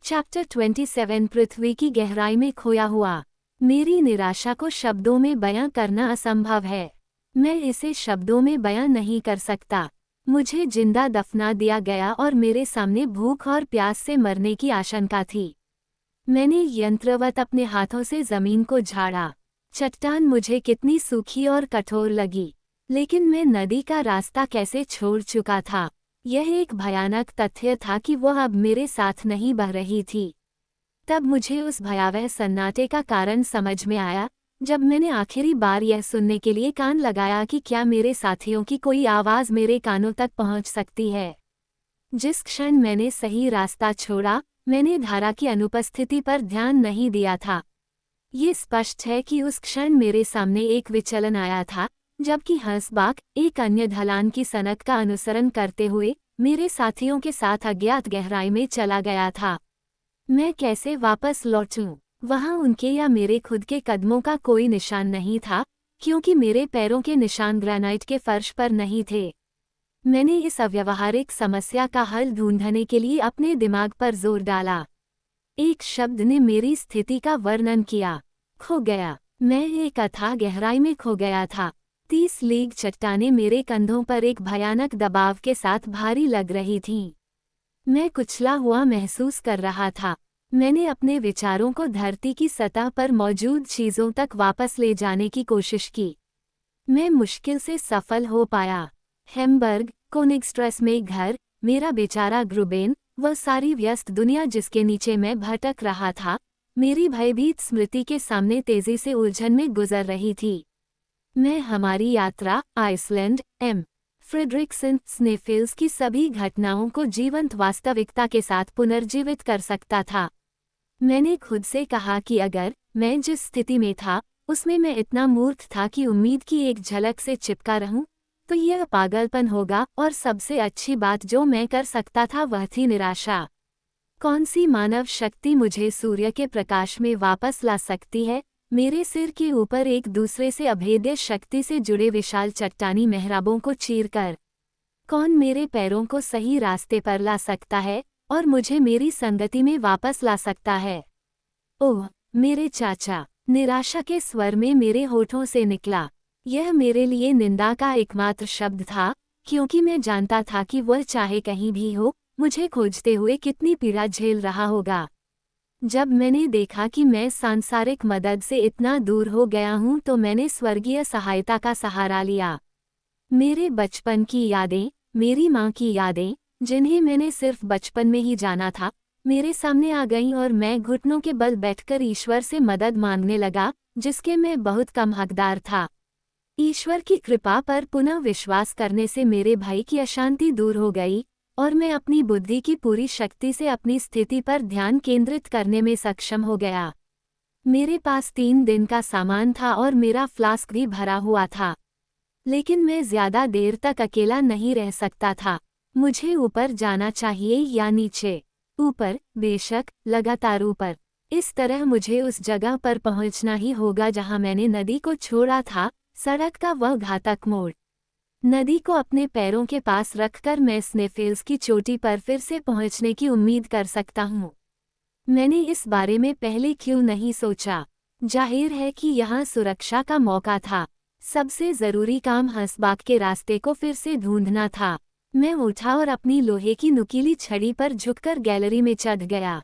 Chapter 27 पृथ्वी की गहराई में खोया हुआ। मेरी निराशा को शब्दों में बयां करना असंभव है। मैं इसे शब्दों में बयां नहीं कर सकता। मुझे जिंदा दफना दिया गया और मेरे सामने भूख और प्यास से मरने की आशंका थी। मैंने यंत्रवत अपने हाथों से जमीन को झाड़ा। चट्टान मुझे कितनी सूखी और कठोर लगी, लेकिन मैं नदी का रास्ता कैसे छोड़ चुका था। यह एक भयानक तथ्य था कि वह अब मेरे साथ नहीं बह रही थी। तब मुझे उस भयावह सन्नाटे का कारण समझ में आया, जब मैंने आखिरी बार यह सुनने के लिए कान लगाया कि क्या मेरे साथियों की कोई आवाज़ मेरे कानों तक पहुंच सकती है। जिस क्षण मैंने सही रास्ता छोड़ा, मैंने धारा की अनुपस्थिति पर ध्यान नहीं दिया था। ये स्पष्ट है कि उस क्षण मेरे सामने एक विचलन आया था, जबकि हंसबाग एक अन्य ढलान की सनक का अनुसरण करते हुए मेरे साथियों के साथ अज्ञात गहराई में चला गया था। मैं कैसे वापस लौटूं? वहां उनके या मेरे खुद के कदमों का कोई निशान नहीं था, क्योंकि मेरे पैरों के निशान ग्रेनाइट के फर्श पर नहीं थे। मैंने इस अव्यावहारिक समस्या का हल ढूंढने के लिए अपने दिमाग पर जोर डाला। एक शब्द ने मेरी स्थिति का वर्णन किया, खो गया। मैं एक अथाह गहराई में खो गया था। 30 लीग चट्टानें मेरे कंधों पर एक भयानक दबाव के साथ भारी लग रही थीं। मैं कुचला हुआ महसूस कर रहा था। मैंने अपने विचारों को धरती की सतह पर मौजूद चीज़ों तक वापस ले जाने की कोशिश की। मैं मुश्किल से सफल हो पाया। हैम्बर्ग, कोनिग्सट्रेस में घर, मेरा बेचारा ग्रुबेन, वह सारी व्यस्त दुनिया जिसके नीचे मैं भटक रहा था, मेरी भयभीत स्मृति के सामने तेजी से उलझन में गुजर रही थी। मैं हमारी यात्रा, आइसलैंड, एम. फ्रेडरिक्सन स्नेफेल्स की सभी घटनाओं को जीवंत वास्तविकता के साथ पुनर्जीवित कर सकता था। मैंने खुद से कहा कि अगर मैं जिस स्थिति में था, उसमें मैं इतना मूर्ख था कि उम्मीद की एक झलक से चिपका रहूं, तो यह पागलपन होगा, और सबसे अच्छी बात जो मैं कर सकता था वह थी निराशा। कौन सी मानव शक्ति मुझे सूर्य के प्रकाश में वापस ला सकती है? मेरे सिर के ऊपर एक दूसरे से अभेद्य शक्ति से जुड़े विशाल चट्टानी मेहराबों को चीरकर कौन मेरे पैरों को सही रास्ते पर ला सकता है और मुझे मेरी संगति में वापस ला सकता है? ओह मेरे चाचा, निराशा के स्वर में मेरे होठों से निकला। यह मेरे लिए निंदा का एकमात्र शब्द था, क्योंकि मैं जानता था कि वह चाहे कहीं भी हो, मुझे खोजते हुए कितनी पीड़ा झेल रहा होगा। जब मैंने देखा कि मैं सांसारिक मदद से इतना दूर हो गया हूं, तो मैंने स्वर्गीय सहायता का सहारा लिया। मेरे बचपन की यादें, मेरी माँ की यादें, जिन्हें मैंने सिर्फ बचपन में ही जाना था, मेरे सामने आ गईं और मैं घुटनों के बल बैठकर ईश्वर से मदद मांगने लगा, जिसके मैं बहुत कम हकदार था। ईश्वर की कृपा पर पुनः विश्वास करने से मेरे भाई की अशांति दूर हो गई, और मैं अपनी बुद्धि की पूरी शक्ति से अपनी स्थिति पर ध्यान केंद्रित करने में सक्षम हो गया। मेरे पास 3 दिन का सामान था और मेरा फ्लास्क भी भरा हुआ था। लेकिन मैं ज्यादा देर तक अकेला नहीं रह सकता था। मुझे ऊपर जाना चाहिए या नीचे? ऊपर, बेशक, लगातार ऊपर। इस तरह मुझे उस जगह पर पहुंचना ही होगा जहां मैंने नदी को छोड़ा था, सड़क का वह घातक मोड़। नदी को अपने पैरों के पास रखकर मैं स्नेफेल्स की चोटी पर फिर से पहुंचने की उम्मीद कर सकता हूं। मैंने इस बारे में पहले क्यों नहीं सोचा? जाहिर है कि यहाँ सुरक्षा का मौका था। सबसे जरूरी काम हंसबाग के रास्ते को फिर से ढूंढना था। मैं उठा और अपनी लोहे की नुकीली छड़ी पर झुककर गैलरी में चढ़ गया।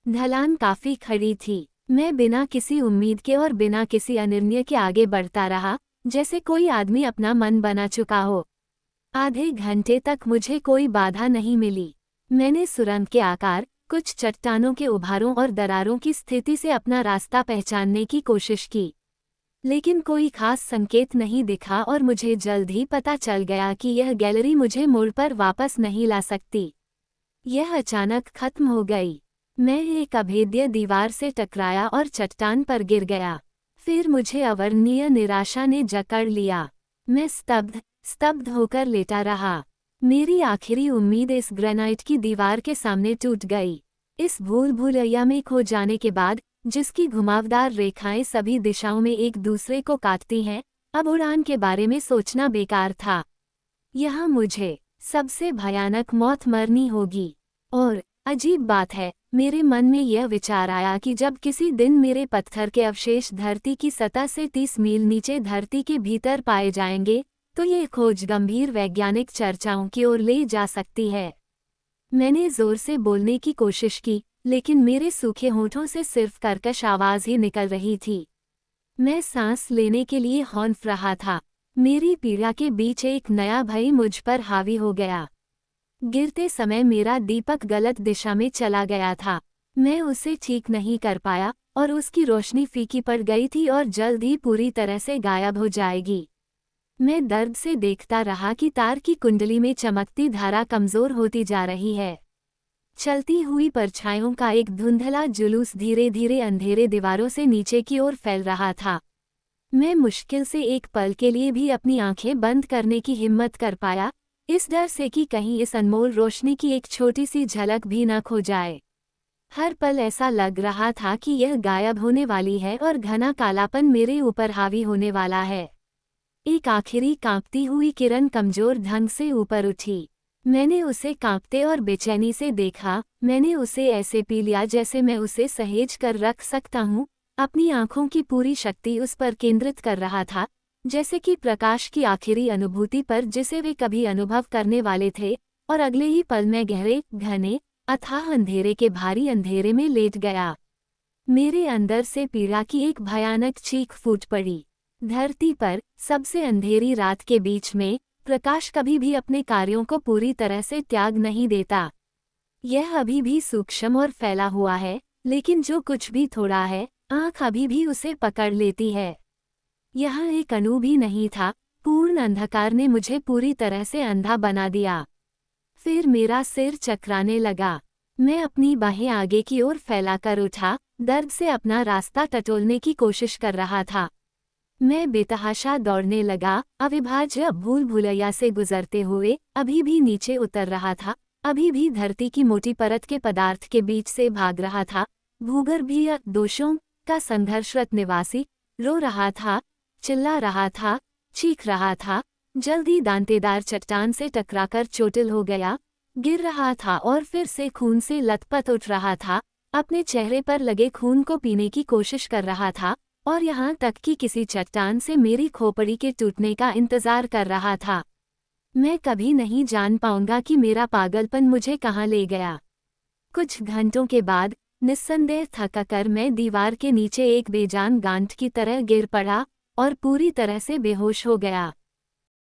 ढलान काफी खड़ी थी। मैं बिना किसी उम्मीद के और बिना किसी अनिर्णय के आगे बढ़ता रहा, जैसे कोई आदमी अपना मन बना चुका हो। आधे घंटे तक मुझे कोई बाधा नहीं मिली। मैंने सुरंग के आकार, कुछ चट्टानों के उभारों और दरारों की स्थिति से अपना रास्ता पहचानने की कोशिश की, लेकिन कोई खास संकेत नहीं दिखा और मुझे जल्द ही पता चल गया कि यह गैलरी मुझे मोड़ पर वापस नहीं ला सकती। यह अचानक खत्म हो गई। मैं एक अभेद्य दीवार से टकराया और चट्टान पर गिर गया। फिर मुझे अवर्णनीय निराशा ने जकड़ लिया। मैं स्तब्ध होकर लेटा रहा। मेरी आखिरी उम्मीद इस ग्रेनाइट की दीवार के सामने टूट गई। इस भूल भुलैया में खो जाने के बाद, जिसकी घुमावदार रेखाएं सभी दिशाओं में एक दूसरे को काटती हैं, अब उड़ान के बारे में सोचना बेकार था। यहाँ मुझे सबसे भयानक मौत मरनी होगी। और अजीब बात है, मेरे मन में यह विचार आया कि जब किसी दिन मेरे पत्थर के अवशेष धरती की सतह से 30 मील नीचे धरती के भीतर पाए जाएंगे, तो ये खोज गंभीर वैज्ञानिक चर्चाओं की ओर ले जा सकती है। मैंने जोर से बोलने की कोशिश की, लेकिन मेरे सूखे होठों से सिर्फ कर्कश आवाज ही निकल रही थी। मैं सांस लेने के लिए हौंफ रहा था। मेरी पीड़ा के बीच एक नया भय मुझ पर हावी हो गया। गिरते समय मेरा दीपक गलत दिशा में चला गया था। मैं उसे ठीक नहीं कर पाया और उसकी रोशनी फीकी पड़ गई थी और जल्द ही पूरी तरह से गायब हो जाएगी। मैं दर्द से देखता रहा कि तार की कुंडली में चमकती धारा कमजोर होती जा रही है। चलती हुई परछाइयों का एक धुंधला जुलूस धीरे धीरे अंधेरे दीवारों से नीचे की ओर फैल रहा था। मैं मुश्किल से एक पल के लिए भी अपनी आंखें बंद करने की हिम्मत कर पाया, इस डर से कि कहीं इस अनमोल रोशनी की एक छोटी सी झलक भी न खो जाए। हर पल ऐसा लग रहा था कि यह गायब होने वाली है और घना कालापन मेरे ऊपर हावी होने वाला है। एक आखिरी कांपती हुई किरण कमजोर ढंग से ऊपर उठी। मैंने उसे कांपते और बेचैनी से देखा। मैंने उसे ऐसे पी लिया जैसे मैं उसे सहेज कर रख सकता हूँ, अपनी आंखों की पूरी शक्ति उस पर केंद्रित कर रहा था, जैसे कि प्रकाश की आखिरी अनुभूति पर जिसे वे कभी अनुभव करने वाले थे, और अगले ही पल मैं गहरे, घने, अथाह अंधेरे के भारी अंधेरे में लेट गया। मेरे अंदर से पीड़ा की एक भयानक चीख फूट पड़ी। धरती पर, सबसे अंधेरी रात के बीच में, प्रकाश कभी भी अपने कार्यों को पूरी तरह से त्याग नहीं देता। यह अभी भी सूक्ष्म और फैला हुआ है, लेकिन जो कुछ भी थोड़ा है, आँख अभी भी उसे पकड़ लेती है। यहाँ एक अणु भी नहीं था। पूर्ण अंधकार ने मुझे पूरी तरह से अंधा बना दिया। फिर मेरा सिर चकराने लगा। मैं अपनी बाहें आगे की ओर फैलाकर उठा, दर्द से अपना रास्ता टटोलने की कोशिश कर रहा था। मैं बेतहाशा दौड़ने लगा, अविभाज्य भूल भुलैया से गुजरते हुए, अभी भी नीचे उतर रहा था, अभी भी धरती की मोटी परत के पदार्थ के बीच से भाग रहा था। भूगर्भीय दोषों का संघर्षरत निवासी रो रहा था, चिल्ला रहा था, चीख रहा था, जल्द ही दांतेदार चट्टान से टकराकर चोटिल हो गया, गिर रहा था और फिर से खून से लथपथ उठ रहा था, अपने चेहरे पर लगे खून को पीने की कोशिश कर रहा था, और यहाँ तक कि किसी चट्टान से मेरी खोपड़ी के टूटने का इंतजार कर रहा था। मैं कभी नहीं जान पाऊंगा कि मेरा पागलपन मुझे कहाँ ले गया। कुछ घंटों के बाद, निस्संदेह थककर मैं दीवार के नीचे एक बेजान गांठ की तरह गिर पड़ा और पूरी तरह से बेहोश हो गया।